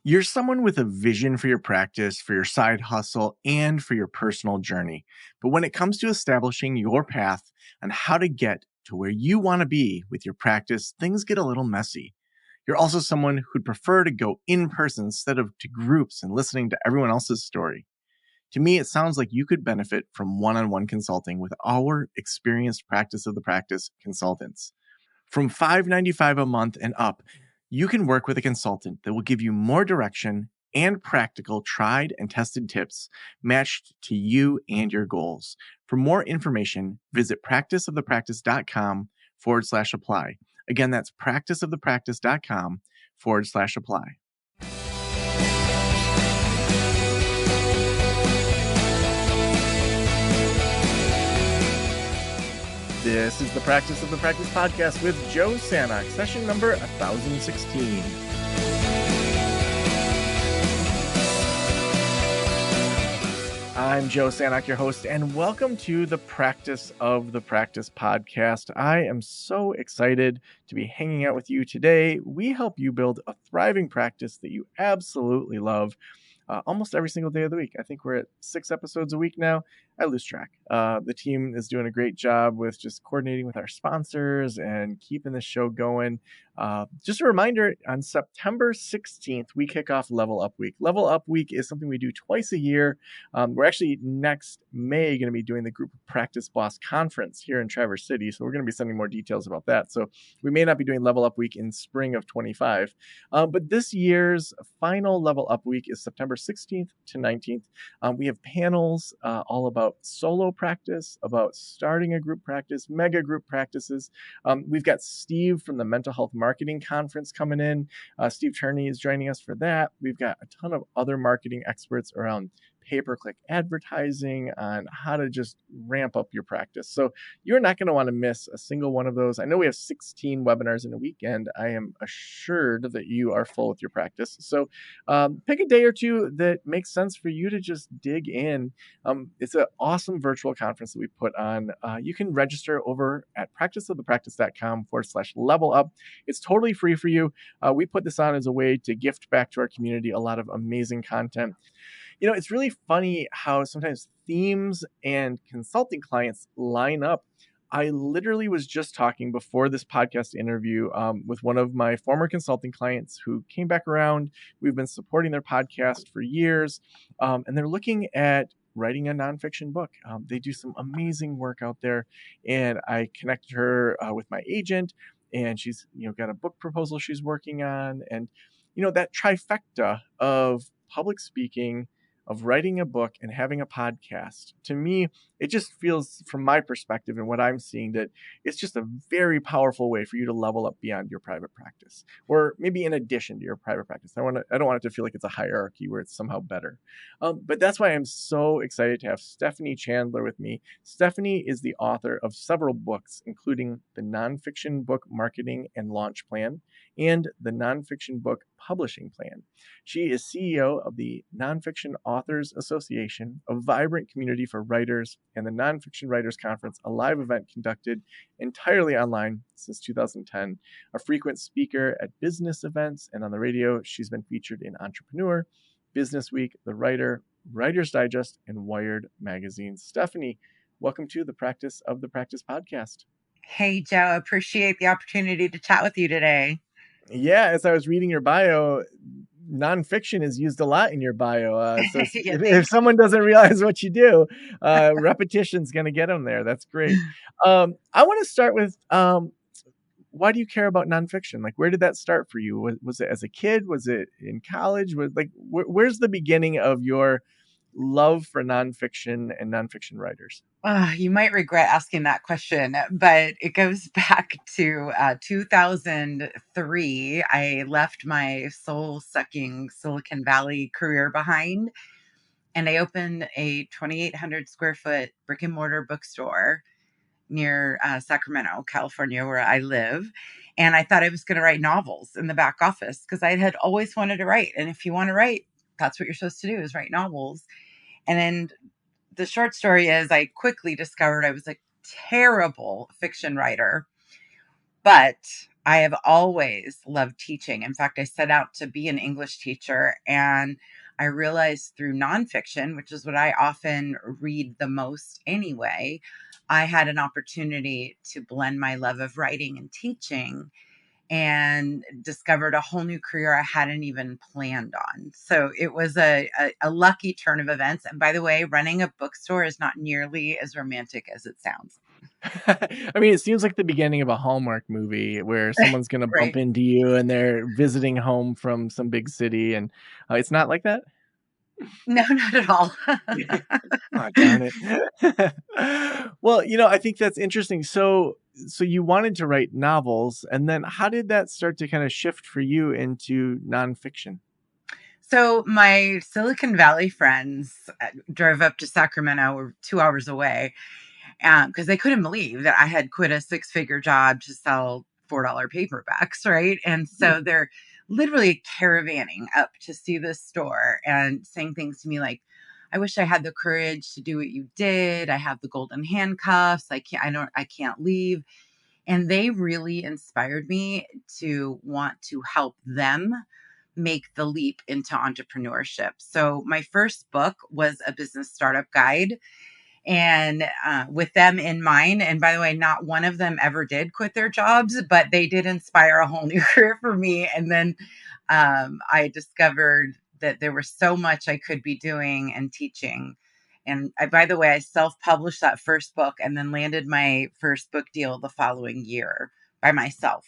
You're someone with a vision for your practice, for your side hustle, and for your personal journey. But when it comes to establishing your path on how to get to where you want to be with your practice, things get a little messy. You're also someone who'd prefer to go in person instead of to groups and listening to everyone else's story. To me, it sounds like you could benefit from one on one consulting with our experienced practice of the practice consultants. From $5.95 a month and up, you can work with a consultant that will give you more direction and practical, tried and tested tips matched to you and your goals. For more information, visit practiceofthepractice.com/apply. Again, that's practiceofthepractice.com/apply. This is the Practice of the Practice podcast with Joe Sanok, session number 1016. I'm Joe Sanok, your host, and welcome to the Practice of the Practice podcast. I am so excited to be hanging out with you today. We help you build a thriving practice that you absolutely love. Almost every single day of the week. I think we're at 6 episodes a week now. I lose track. The team is doing a great job with just coordinating with our sponsors and keeping the show going. Just a reminder, on September 16th, we kick off Level Up Week. Level Up Week is something we do twice a year. We're actually next May going to be doing the Group Practice Boss Conference here in Traverse City. So we're going to be sending more details about that. So we may not be doing Level Up Week in spring of 25. But this year's final Level Up Week is September 16th to 19th. We have panels all about solo practice, about starting a group practice, mega group practices. We've got Steve from the Mental Health Marketing Conference coming in. Steve Turney is joining us for that. We've got a ton of other marketing experts around pay-per-click advertising, on how to just ramp up your practice. So you're not going to want to miss a single one of those. I know we have 16 webinars in a weekend. I am assured that you are full with your practice. So pick a day or two that makes sense for you to just dig in. It's an awesome virtual conference that we put on. You can register over at practiceofthepractice.com/level up. It's totally free for you. We put this on as a way to gift back to our community a lot of amazing content. You know, it's really funny how sometimes themes and consulting clients line up. I literally was just talking before this podcast interview with one of my former consulting clients who came back around. We've been supporting their podcast for years, and they're looking at writing a nonfiction book. They do some amazing work out there, and I connected her with my agent, and she's got a book proposal she's working on, and that trifecta of public speaking, of writing a book, and having a podcast. To me, it just feels, from my perspective and what I'm seeing, that it's just a very powerful way for you to level up beyond your private practice, or maybe in addition to your private practice. I don't want it to feel like it's a hierarchy where it's somehow better. But that's why I'm so excited to have Stephanie Chandler with me. Stephanie is the author of several books, including the nonfiction book Marketing and Launch Plan and the nonfiction book Publishing Plan. She is CEO of the Nonfiction Authors Association, a vibrant community for writers, and the Nonfiction Writers Conference, a live event conducted entirely online since 2010. A frequent speaker at business events and on the radio, she's been featured in Entrepreneur, Business Week, The Writer, Writer's Digest, and Wired magazines. Stephanie, welcome to the Practice of the Practice podcast. Hey, Joe, appreciate the opportunity to chat with you today. Yeah, as I was reading your bio, nonfiction is used a lot in your bio. So if someone doesn't realize what you do, repetition's going to get them there. That's great. I want to start with, why do you care about nonfiction? Like, where did that start for you? Was it as a kid? Was it in college? Where's the beginning of your love for nonfiction and nonfiction writers? You might regret asking that question, but it goes back to 2003. I left my soul-sucking Silicon Valley career behind, and I opened a 2,800 square foot brick and mortar bookstore near Sacramento, California, where I live. And I thought I was going to write novels in the back office because I had always wanted to write. And if you want to write, that's what you're supposed to do, is write novels. And then the short story is I quickly discovered I was a terrible fiction writer, but I have always loved teaching. In fact, I set out to be an English teacher, and I realized through nonfiction, which is what I often read the most anyway, I had an opportunity to blend my love of writing and teaching and discovered a whole new career I hadn't even planned on. So it was a lucky turn of events. And by the way, running a bookstore is not nearly as romantic as it sounds. I mean, it seems like the beginning of a Hallmark movie where someone's gonna bump Right. into you and they're visiting home from some big city, and it's not like that? No, not at all. Oh, darn it. Well, I think that's interesting. So you wanted to write novels, and then how did that start to kind of shift for you into nonfiction? So my Silicon Valley friends drove up to Sacramento, or 2 hours away, because they couldn't believe that I had quit a six-figure job to sell $4 paperbacks, right? And so they're literally caravanning up to see this store and saying things to me like, "I wish I had the courage to do what you did. I have the golden handcuffs. I can't leave." And they really inspired me to want to help them make the leap into entrepreneurship. So my first book was a business startup guide, and with them in mind. And by the way, not one of them ever did quit their jobs, but they did inspire a whole new career for me. And then I discovered that there was so much I could be doing and teaching. And by the way, I self-published that first book and then landed my first book deal the following year by myself.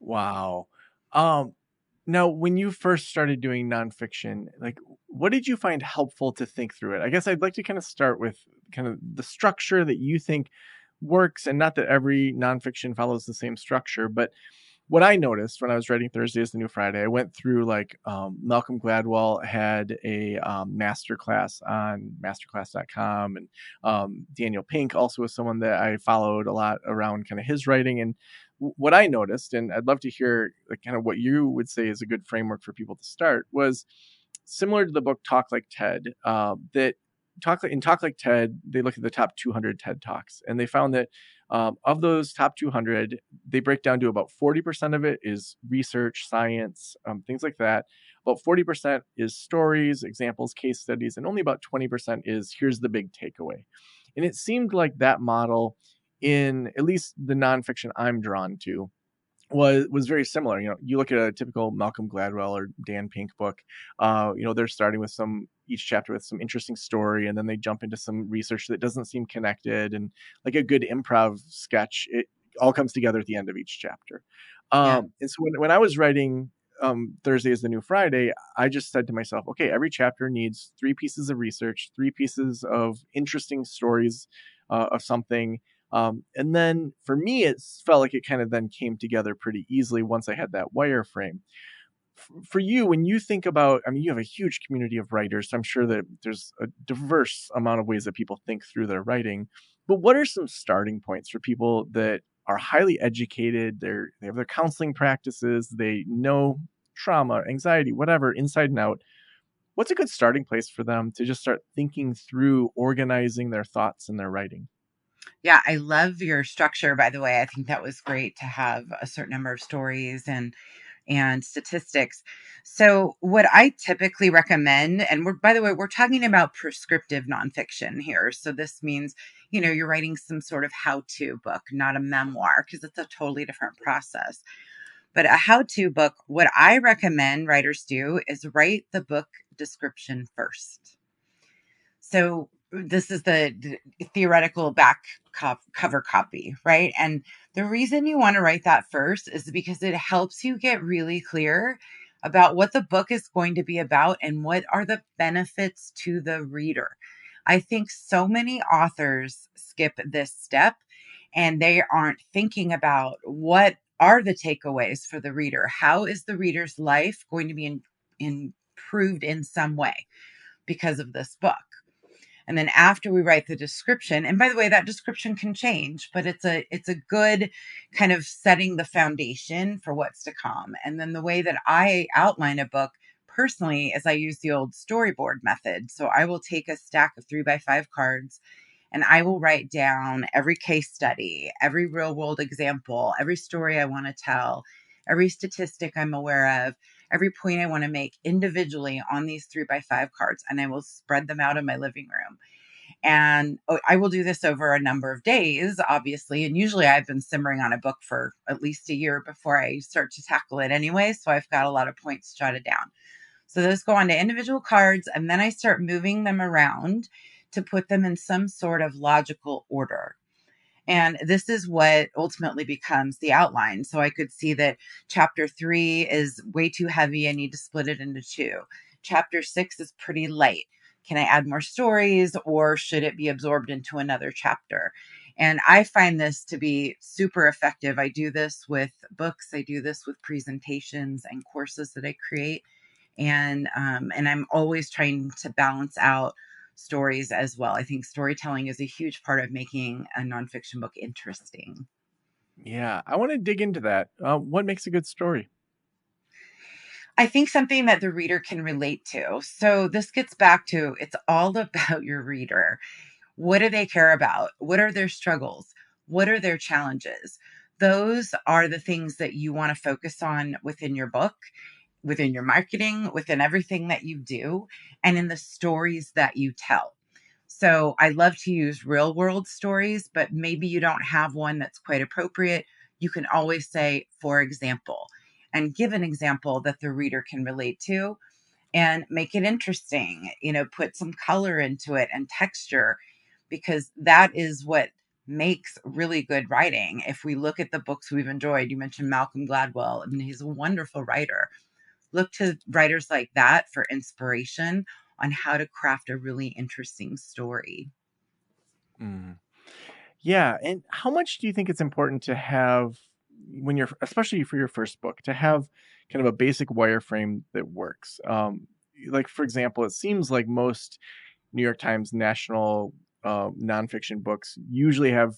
Wow. Um, Now, when you first started doing nonfiction, like, what did you find helpful to think through it? I guess I'd like to kind of start with kind of the structure that you think works, and not that every nonfiction follows the same structure, but what I noticed when I was writing Thursday is the New Friday, I went through like Malcolm Gladwell had a masterclass on masterclass.com, and Daniel Pink also was someone that I followed a lot around kind of his writing. And what I noticed, and I'd love to hear like kind of what you would say is a good framework for people to start, was similar to the book Talk Like Ted. That Talk Like Ted, they look at the top 200 TED Talks, and they found that of those top 200, they break down to about 40% of it is research, science, things like that. About 40% is stories, examples, case studies, and only about 20% is here's the big takeaway. And it seemed like that model, in at least the nonfiction I'm drawn to, was very similar. You look at a typical Malcolm Gladwell or Dan Pink book. They're starting with each chapter with some interesting story, and then they jump into some research that doesn't seem connected, and like a good improv sketch, it all comes together at the end of each chapter. Yeah. And so when I was writing Thursday is the New Friday, I just said to myself, okay, every chapter needs three pieces of research, three pieces of interesting stories of something, and then for me, it felt like it kind of then came together pretty easily once I had that wireframe. For you, when you think about, I mean, you have a huge community of writers, so I'm sure that there's a diverse amount of ways that people think through their writing. But what are some starting points for people that are highly educated? They have their counseling practices, they know trauma, anxiety, whatever, inside and out. What's a good starting place for them to just start thinking through organizing their thoughts and their writing? Yeah, I love your structure, by the way. I think that was great to have a certain number of stories and statistics. So, what I typically recommend, and by the way, we're talking about prescriptive nonfiction here. So, this means, you're writing some sort of how to book, not a memoir, because it's a totally different process. But a how to book, what I recommend writers do is write the book description first. So this is the theoretical cover copy, right? And the reason you want to write that first is because it helps you get really clear about what the book is going to be about and what are the benefits to the reader. I think so many authors skip this step and they aren't thinking about what are the takeaways for the reader. How is the reader's life going to be improved in some way because of this book? And then after we write the description, and by the way, that description can change, but it's a good kind of setting the foundation for what's to come. And then the way that I outline a book personally is I use the old storyboard method. So I will take a stack of 3x5 cards And I will write down every case study, every real world example, every story I want to tell, every statistic I'm aware of, every point I want to make individually on these 3x5 cards. And I will spread them out in my living room. And I will do this over a number of days, obviously. And usually I've been simmering on a book for at least a year before I start to tackle it anyway. So I've got a lot of points jotted down. So those go onto individual cards, and then I start moving them around to put them in some sort of logical order. And this is what ultimately becomes the outline. So I could see that chapter 3 is way too heavy. I need to split it into 2. Chapter 6 is pretty light. Can I add more stories, or should it be absorbed into another chapter? And I find this to be super effective. I do this with books, I do this with presentations and courses that I create. And I'm always trying to balance out stories as well. I think storytelling is a huge part of making a nonfiction book interesting. Yeah, I want to dig into that. What makes a good story? I think something that the reader can relate to. So this gets back to, it's all about your reader. What do they care about? What are their struggles? What are their challenges? Those are the things that you want to focus on within your book, within your marketing, within everything that you do, and in the stories that you tell. So I love to use real world stories, but maybe you don't have one that's quite appropriate. You can always say, for example, and give an example that the reader can relate to and make it interesting, put some color into it and texture, because that is what makes really good writing. If we look at the books we've enjoyed, you mentioned Malcolm Gladwell. I mean, he's a wonderful writer. Look to writers like that for inspiration on how to craft a really interesting story. Mm. Yeah, and how much do you think it's important to have when you're, especially for your first book, to have kind of a basic wireframe that works? Like for example, it seems like most New York Times national nonfiction books usually have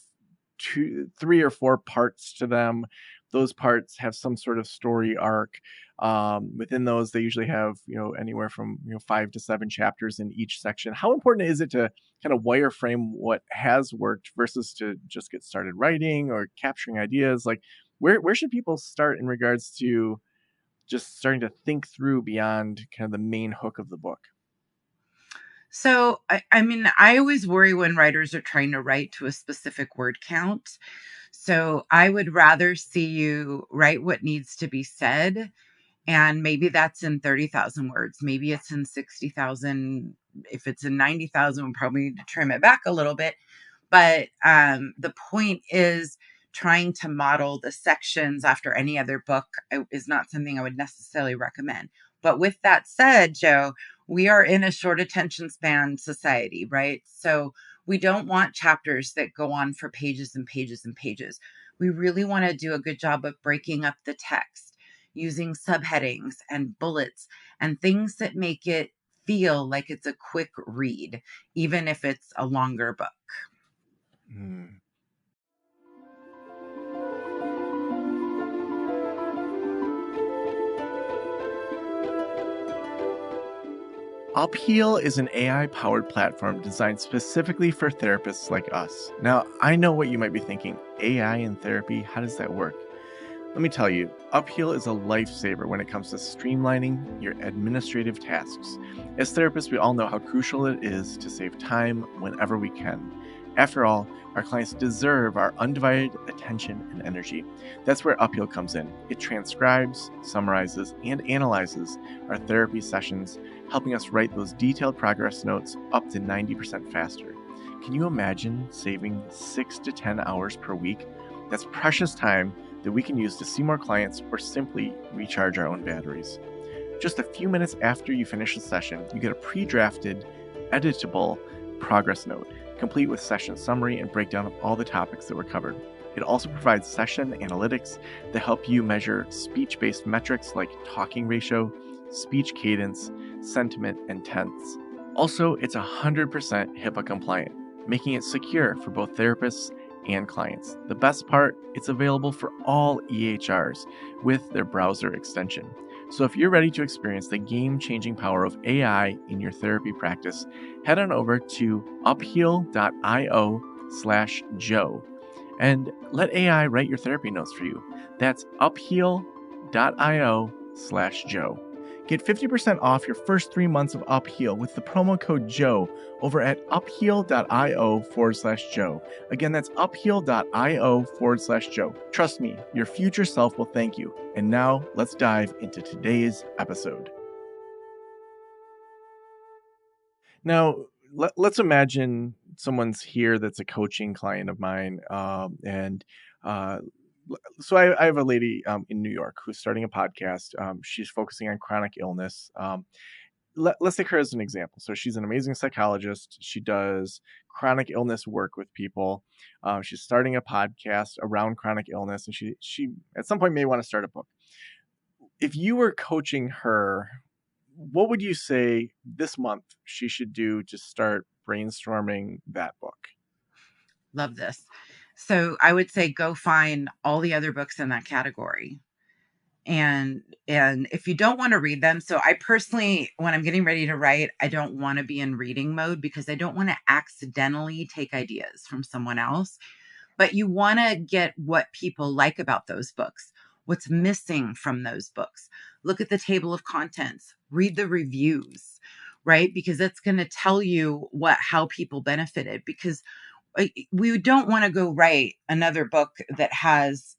3 or 4 parts to them. Those parts have some sort of story arc. Within those, they usually have anywhere from 5 to 7 chapters in each section. How important is it to kind of wireframe what has worked versus to just get started writing or capturing ideas? Like, where should people start in regards to just starting to think through beyond kind of the main hook of the book? So, I mean, I always worry when writers are trying to write to a specific word count. So, I would rather see you write what needs to be said. And maybe that's in 30,000 words. Maybe it's in 60,000. If it's in 90,000, we probably need to trim it back a little bit. But the point is, trying to model the sections after any other book is not something I would necessarily recommend. But with that said, Joe, we are in a short attention span society, right? So we don't want chapters that go on for pages and pages and pages. We really want to do a good job of breaking up the text, using subheadings and bullets and things that make it feel like it's a quick read, even if it's a longer book. Hmm. Upheal is an AI powered platform designed specifically for therapists like us. Now, I know what you might be thinking: AI in therapy, how does that work? Let me tell you, Upheal is a lifesaver when it comes to streamlining your administrative tasks. As therapists, we all know how crucial it is to save time whenever we can. After all, our clients deserve our undivided attention and energy. That's where Upheal comes in. It transcribes, summarizes, and analyzes our therapy sessions, helping us write those detailed progress notes up to 90% faster. Can you imagine saving 6 to 10 hours per week? That's precious time that we can use to see more clients or simply recharge our own batteries. Just a few minutes after you finish a session, you get a pre-drafted, editable progress note, complete with session summary and breakdown of all the topics that were covered. It also provides session analytics that help you measure speech-based metrics like talking ratio, speech cadence, sentiment, and tense. Also, it's 100% HIPAA compliant, making it secure for both therapists and clients. The best part, it's available for all EHRs with their browser extension. So if you're ready to experience the game-changing power of AI in your therapy practice, head on over to upheal.io/Joe and let AI write your therapy notes for you. That's upheal.io/Joe. Get 50% off your first 3 months of Upheal with the promo code Joe over at upheal.io/Joe. Again, that's upheal.io/Joe. Trust me, your future self will thank you. And now let's dive into today's episode. Now, let's imagine someone's here that's a coaching client of mine. Uh, so I have a lady in New York who's starting a podcast. She's focusing on chronic illness. Let's take her as an example. So she's an amazing psychologist. She does chronic illness work with people. She's starting a podcast around chronic illness, and she at some point may want to start a book. If you were coaching her, what would you say this month she should do to start brainstorming that book? Love this. So I would say go find all the other books in that category. And if you don't want to read them, so I personally, when I'm getting ready to write, I don't want to be in reading mode because I don't want to accidentally take ideas from someone else. But you want to get what people like about those books, what's missing from those books. Look at the table of contents, read the reviews, right? Because that's going to tell you how people benefited. Because we don't want to go write another book that has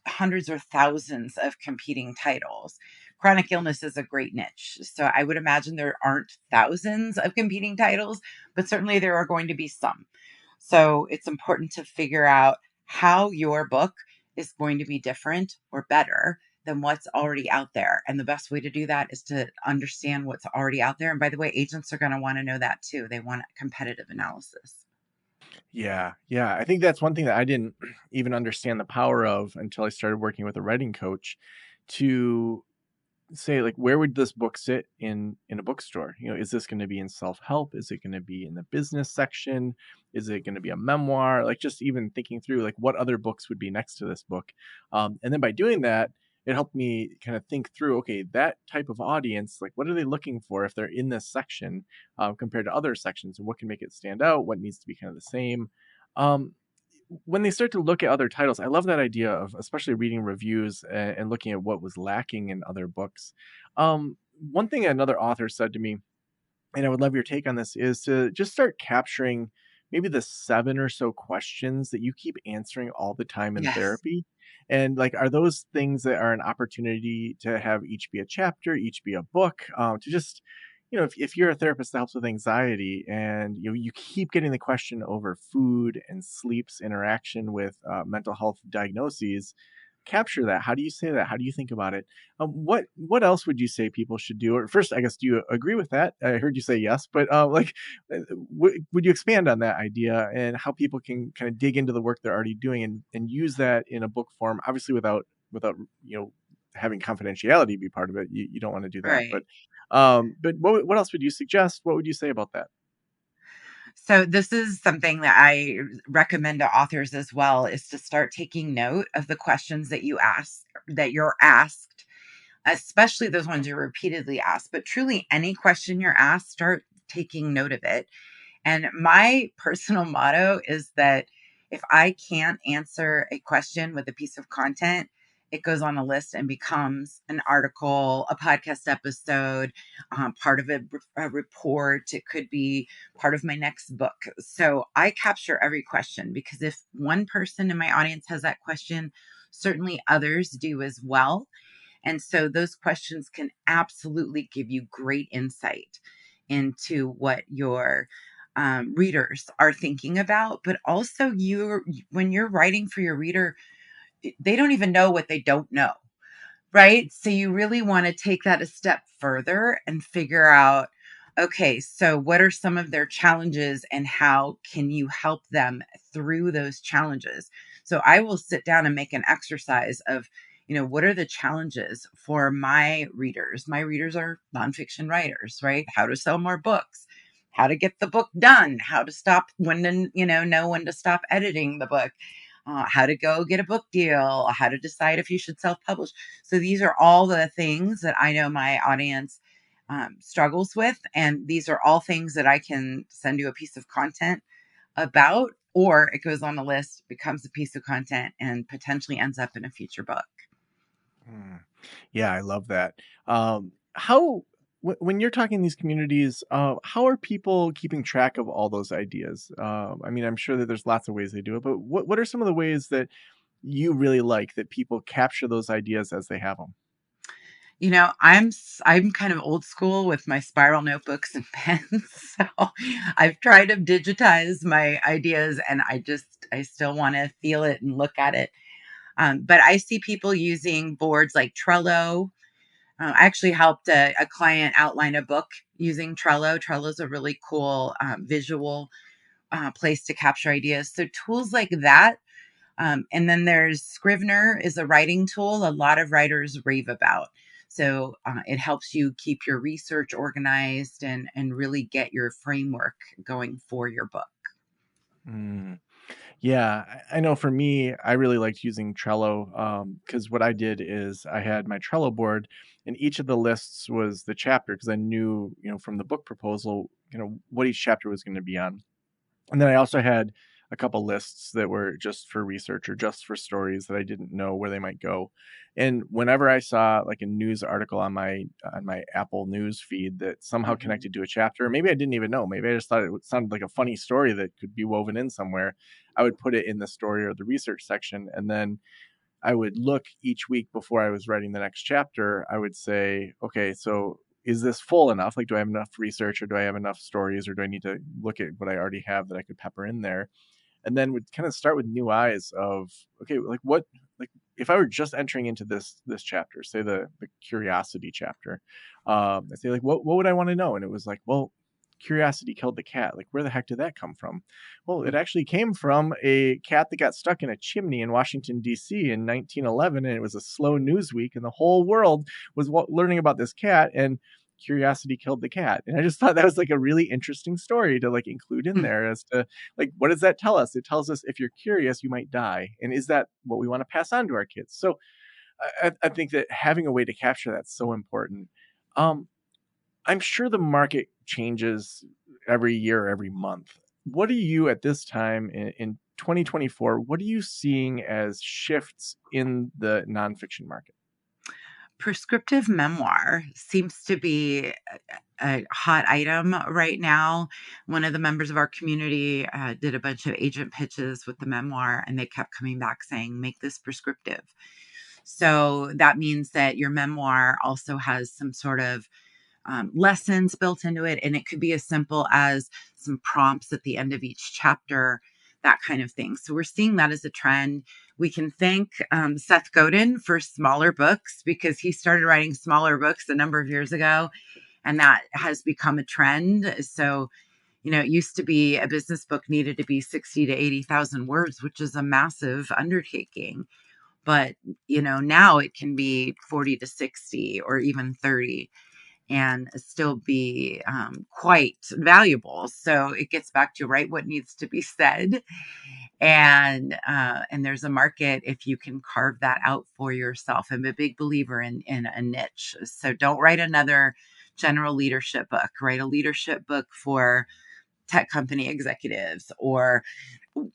hundreds or thousands of competing titles. Chronic illness is a great niche. So I would imagine there aren't thousands of competing titles, but certainly there are going to be some. So it's important to figure out how your book is going to be different or better than what's already out there. And the best way to do that is to understand what's already out there. And by the way, agents are going to want to know that too. They want competitive analysis. Yeah, yeah. I think that's one thing that I didn't even understand the power of until I started working with a writing coach to say, like, where would this book sit in a bookstore? Is this going to be in self-help? Is it going to be in the business section? Is it going to be a memoir? Like, just even thinking through, like, what other books would be next to this book. And then by doing that, it helped me kind of think through, okay, that type of audience, like, what are they looking for if they're in this section compared to other sections, and what can make it stand out? What needs to be kind of the same? Um, when they start to look at other titles, I love that idea of especially reading reviews and looking at what was lacking in other books. One thing another author said to me, and I would love your take on this, is to just start capturing maybe the 7 or so questions that you keep answering all the time in Yes. therapy. And, like, are those things that are an opportunity to have each be a chapter, each be a book, to just, if you're a therapist that helps with anxiety and you keep getting the question over food and sleep's interaction with mental health diagnoses, capture that. How do you say that? How do you think about it? What else would you say people should do? Or first, I guess, do you agree with that? I heard you say yes, but would you expand on that idea and how people can kind of dig into the work they're already doing and use that in a book form? Obviously, without having confidentiality be part of it. You don't want to do that, Right. but what else would you suggest? What would you say about that? So this is something that I recommend to authors as well, is to start taking note of the questions that you're asked, especially those ones you're repeatedly asked, but truly any question you're asked, start taking note of it. And my personal motto is that if I can't answer a question with a piece of content, it goes on a list and becomes an article, a podcast episode, part of a report. It could be part of my next book. So I capture every question because if one person in my audience has that question, certainly others do as well. And so those questions can absolutely give you great insight into what your readers are thinking about. But also, when you're writing for your reader, they don't even know what they don't know, right? So you really want to take that a step further and figure out, okay, so what are some of their challenges and how can you help them through those challenges? So I will sit down and make an exercise of, what are the challenges for my readers? My readers are nonfiction writers, right? How to sell more books, how to get the book done, how to stop when to, know when to stop editing the book. how to go get a book deal, how to decide if you should self-publish. So these are all the things that I know my audience struggles with, and these are all things that I can send you a piece of content about, or it goes on a list, becomes a piece of content, and potentially ends up in a future book. Mm. Yeah, I love that. How when you're talking these communities, how are people keeping track of all those ideas? I mean, I'm sure that there's lots of ways they do it, but what are some of the ways that you really like that people capture those ideas as they have them? I'm kind of old school with my spiral notebooks and pens. So I've tried to digitize my ideas, and I still want to feel it and look at it. But I see people using boards like Trello. I actually helped a client outline a book using Trello. Trello is a really cool visual place to capture ideas. So tools like that. And then there's Scrivener is a writing tool a lot of writers rave about. So it helps you keep your research organized and really get your framework going for your book. Mm. Yeah, I know for me, I really liked using Trello because what I did is I had my Trello board, and each of the lists was the chapter because I knew, from the book proposal, what each chapter was going to be on. And then I also had a couple lists that were just for research or just for stories that I didn't know where they might go. And whenever I saw like a news article on my Apple News feed that somehow Mhm. connected to a chapter, maybe I didn't even know, maybe I just thought it sounded like a funny story that could be woven in somewhere, I would put it in the story or the research section, and then I would look each week before I was writing the next chapter. I would say, okay, so is this full enough? Like, do I have enough research or do I have enough stories or do I need to look at what I already have that I could pepper in there? And then would kind of start with new eyes of, okay, like if I were just entering into this chapter, say the curiosity chapter, I say like, what would I want to know? And it was like, well, curiosity killed the cat. Like, where the heck did that come from? Well, it actually came from a cat that got stuck in a chimney in Washington D.C. in 1911, and it was a slow news week, and the whole world was learning about this cat, and curiosity killed the cat. And I just thought that was like a really interesting story to like include in there as to like, what does that tell us? It tells us if you're curious, you might die. And is that what we want to pass on to our kids? So I think that having a way to capture that's so important. Um, I'm sure the market changes every year, every month. What are you at this time in 2024? What are you seeing as shifts in the nonfiction market? Prescriptive memoir seems to be a hot item right now. One of the members of our community did a bunch of agent pitches with the memoir, and they kept coming back saying, make this prescriptive. So that means that your memoir also has some sort of lessons built into it. And it could be as simple as some prompts at the end of each chapter, that kind of thing. So we're seeing that as a trend. We can thank Seth Godin for smaller books because he started writing smaller books a number of years ago, and that has become a trend. So, it used to be a business book needed to be 60 to 80,000 words, which is a massive undertaking. But, now it can be 40 to 60 or even 30 and still be quite valuable. So it gets back to write what needs to be said, and there's a market if you can carve that out for yourself. I'm a big believer in a niche. So don't write another general leadership book. Write a leadership book for tech company executives or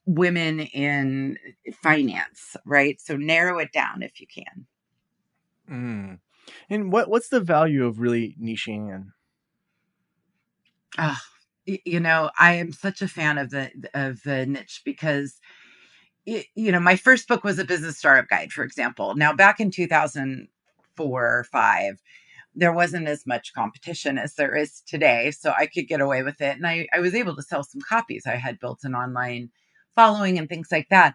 women in finance, right? So narrow it down if you can. Mm. And what's the value of really niching in? Ah, I am such a fan of the niche because my first book was a business startup guide, for example. Now, back in 2004 or 5, there wasn't as much competition as there is today. So I could get away with it. And I was able to sell some copies. I had built an online following and things like that.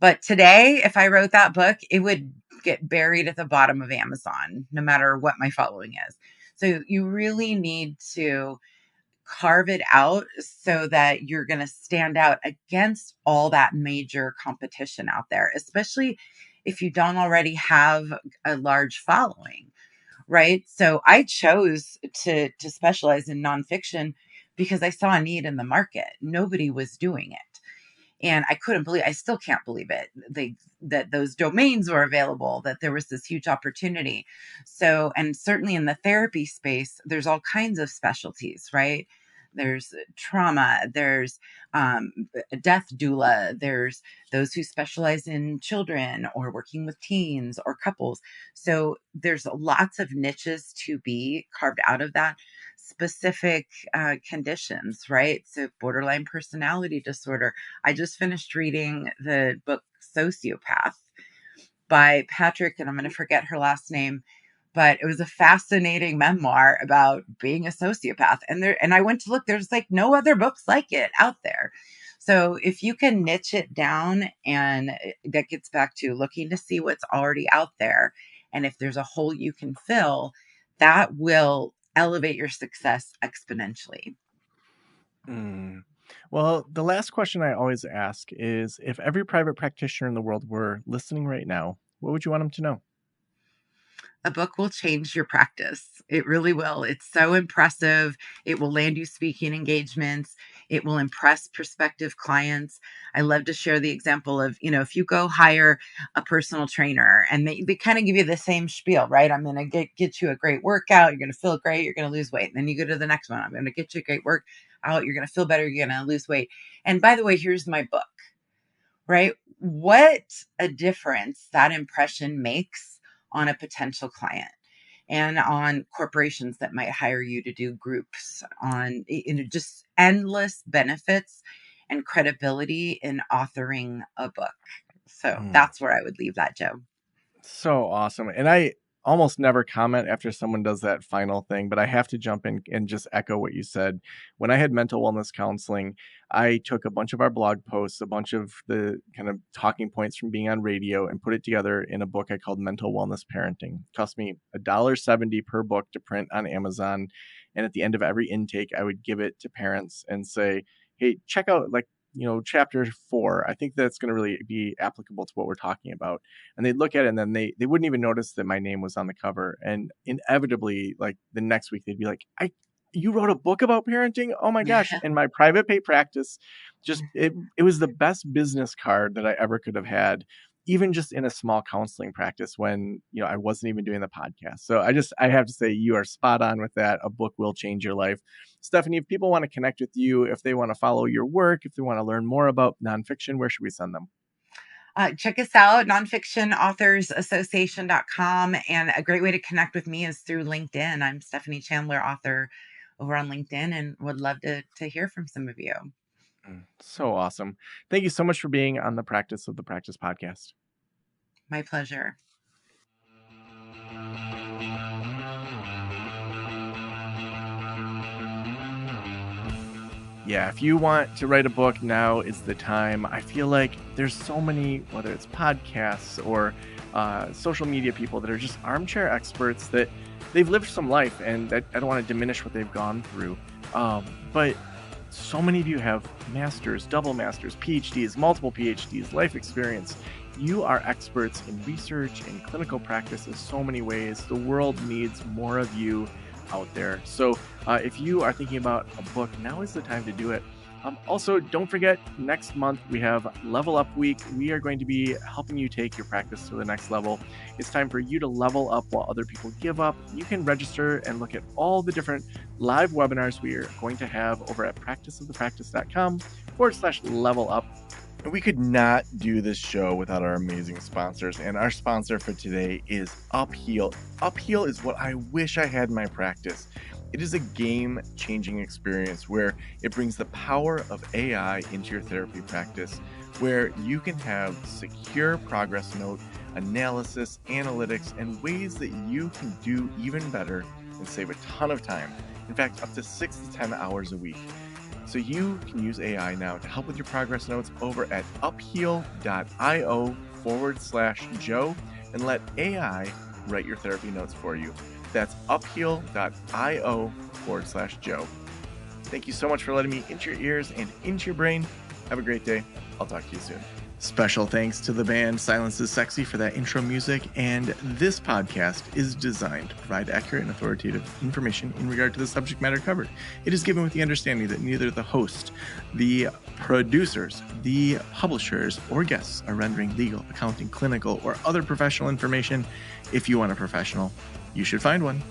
But today, if I wrote that book, it would get buried at the bottom of Amazon, no matter what my following is. So you really need to carve it out so that you're going to stand out against all that major competition out there, especially if you don't already have a large following, right? So I chose to specialize in nonfiction because I saw a need in the market. Nobody was doing it. And I still can't believe it. That those domains were available, that there was this huge opportunity. So, and certainly in the therapy space, there's all kinds of specialties, right? There's trauma, there's a death doula, there's those who specialize in children or working with teens or couples. So there's lots of niches to be carved out of that specific conditions, right? So borderline personality disorder. I just finished reading the book Sociopath by Patrick, and I'm going to forget her last name, but it was a fascinating memoir about being a sociopath. And I went to look, there's like no other books like it out there. So if you can niche it down, and that gets back to looking to see what's already out there, and if there's a hole you can fill, that will elevate your success exponentially. Mm. Well, the last question I always ask is, if every private practitioner in the world were listening right now, what would you want them to know? A book will change your practice. It really will. It's so impressive. It will land you speaking engagements. It will impress prospective clients. I love to share the example of, if you go hire a personal trainer and they kind of give you the same spiel, right? I'm going to get you a great workout. You're going to feel great. You're going to lose weight. And then you go to the next one. I'm going to get you a great workout. You're going to feel better. You're going to lose weight. And by the way, here's my book, right? What a difference that impression makes on a potential client and on corporations that might hire you to do groups, on just endless benefits and credibility in authoring a book. So Mm. that's where I would leave that, Joe. So awesome. And I almost never comment after someone does that final thing, but I have to jump in and just echo what you said. When I had mental wellness counseling, I took a bunch of our blog posts, a bunch of the kind of talking points from being on radio, and put it together in a book I called Mental Wellness Parenting. It cost me $1.70 per book to print on Amazon. And at the end of every intake, I would give it to parents and say, hey, check out chapter 4. I think that's going to really be applicable to what we're talking about. And they'd look at it, and then they wouldn't even notice that my name was on the cover. And inevitably, like the next week, they'd be like, you wrote a book about parenting? Oh my gosh. And my private pay practice, just it was the best business card that I ever could have had, even just in a small counseling practice when I wasn't even doing the podcast. So I have to say, you are spot on with that. A book will change your life. Stephanie, if people want to connect with you, if they want to follow your work, if they want to learn more about nonfiction, where should we send them? Check us out, nonfictionauthorsassociation.com. And a great way to connect with me is through LinkedIn. I'm Stephanie Chandler, author over on LinkedIn, and would love to hear from some of you. So awesome. Thank you so much for being on the Practice of the Practice podcast. My pleasure. Yeah, if you want to write a book, now is the time. I feel like there's so many, whether it's podcasts or social media people that are just armchair experts that they've lived some life, and I don't want to diminish what they've gone through. But so many of you have masters, double masters, PhDs, multiple PhDs, life experience. You are experts in research and clinical practice in so many ways. The world needs more of you out there. So if you are thinking about a book, now is the time to do it. Also, don't forget, next month we have Level Up Week. We are going to be helping you take your practice to the next level. It's time for you to level up while other people give up. You can register and look at all the different live webinars we are going to have over at practiceofthepractice.com/level up. And we could not do this show without our amazing sponsors. And our sponsor for today is Upheal. Upheal is what I wish I had in my practice. It is a game-changing experience where it brings the power of AI into your therapy practice, where you can have secure progress note, analysis, analytics, and ways that you can do even better and save a ton of time. In fact, up to 6 to 10 hours a week. So you can use AI now to help with your progress notes over at upheal.io/Joe and let AI write your therapy notes for you. That's upheal.io/Joe. Thank you so much for letting me into your ears and into your brain. Have a great day. I'll talk to you soon. Special thanks to the band Silence is Sexy for that intro music, and this podcast is designed to provide accurate and authoritative information in regard to the subject matter covered. It is given with the understanding that neither the host, the producers, the publishers, or guests are rendering legal, accounting, clinical, or other professional information. If you want a professional, you should find one.